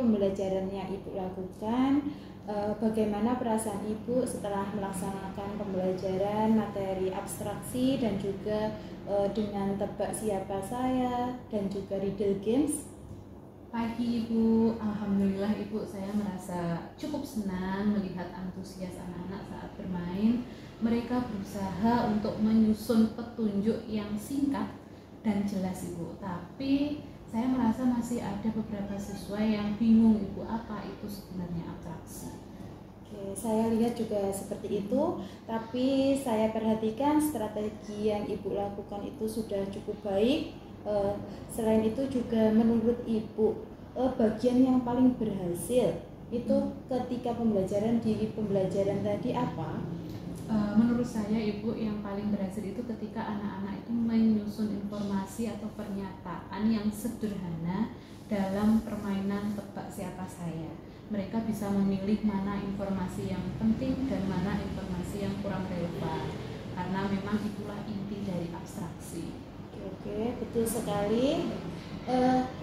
pembelajaran yang Ibu lakukan, bagaimana perasaan Ibu setelah melaksanakan pembelajaran materi abstraksi dan juga dengan tebak siapa saya dan juga riddle games? Pagi Ibu, Alhamdulillah Ibu, saya merasa cukup senang melihat antusias anak-anak saat bermain. Mereka berusaha untuk menyusun petunjuk yang singkat dan jelas Ibu, tapi saya merasa masih ada beberapa siswa yang bingung Ibu, apa itu sebenarnya abstraksi. Oke, saya lihat juga seperti itu, tapi saya perhatikan strategi yang Ibu lakukan itu sudah cukup baik. Selain itu juga menurut Ibu, bagian yang paling berhasil itu ketika pembelajaran tadi apa? Menurut saya Ibu, yang paling berhasil itu ketika anak-anak itu menyusun informasi atau pernyataan yang sederhana dalam permainan tebak siapa saya. Mereka bisa memilih mana informasi yang penting dan mana informasi yang kurang relevan, karena memang itulah inti dari abstraksi. Oke, betul sekali.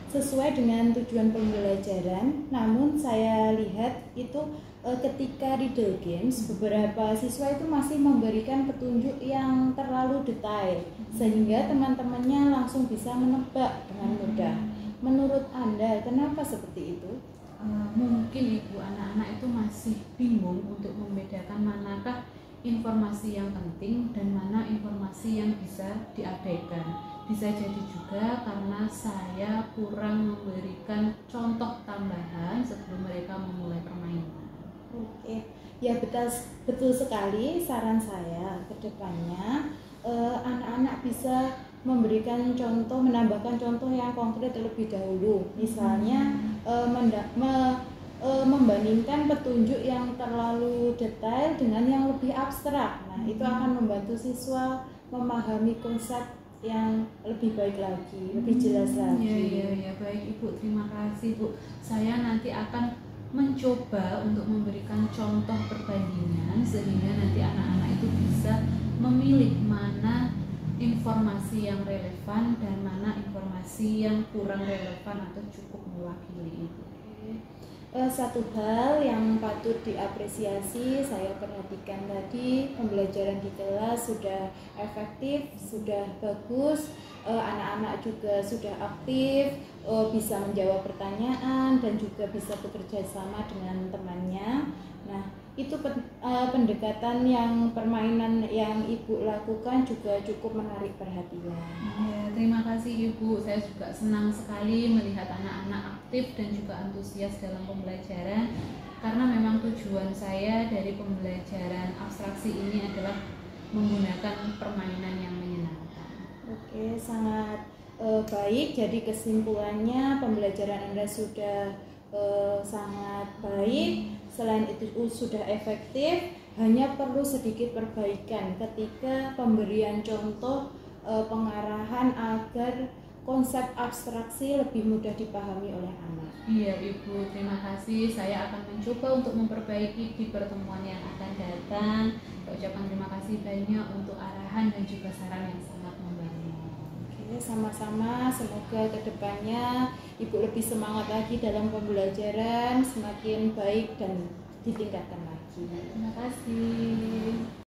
Sesuai dengan tujuan pembelajaran, namun saya lihat itu ketika riddle games, beberapa siswa itu masih memberikan petunjuk yang terlalu detail, sehingga teman-temannya langsung bisa menebak dengan mudah. Menurut Anda, kenapa seperti itu? Mungkin Ibu, anak-anak itu masih bingung untuk membedakan manakah informasi yang penting dan mana informasi yang bisa diabaikan. Bisa jadi juga karena saya kurang memberikan contoh tambahan sebelum mereka memulai permainan. Oke, ya betul sekali. Saran saya ke depannya anak-anak bisa menambahkan contoh yang konkret terlebih dahulu. Misalnya membandingkan petunjuk yang terlalu detail dengan yang lebih abstrak. Nah, itu akan membantu siswa memahami konsep yang lebih baik lagi, lebih jelas lagi. Ya, baik Ibu, terima kasih Bu. Saya nanti akan mencoba untuk memberikan contoh perbandingan sehingga nanti anak-anak itu bisa memilih mana informasi yang relevan dan mana informasi yang kurang relevan atau cukup mewakili Ibu. Satu hal yang patut diapresiasi, saya perhatikan tadi pembelajaran di kelas sudah efektif, sudah bagus, anak-anak juga sudah aktif, bisa menjawab pertanyaan dan juga bisa bekerja sama dengan temannya. Nah, itu pendekatan yang permainan yang Ibu lakukan juga cukup menarik perhatian. Ya, terima kasih Ibu. Saya juga senang sekali melihat anak-anak aktif dan juga antusias dalam pembelajaran, karena memang tujuan saya dari pembelajaran abstraksi ini adalah menggunakan permainan yang menyenangkan. Oke, sangat baik. Jadi kesimpulannya pembelajaran Anda sudah sangat baik. Selain itu sudah efektif, hanya perlu sedikit perbaikan ketika pemberian contoh pengarahan agar konsep abstraksi lebih mudah dipahami oleh anak. Iya Ibu, terima kasih. Saya akan mencoba untuk memperbaiki di pertemuan yang akan datang. Saya ucapkan terima kasih banyak untuk arahan dan juga saran yang sangat membantu. Oke, sama-sama. Semoga kedepannya Ibu lebih semangat lagi dalam pembelajaran, semakin baik dan ditingkatkan lagi. Terima kasih.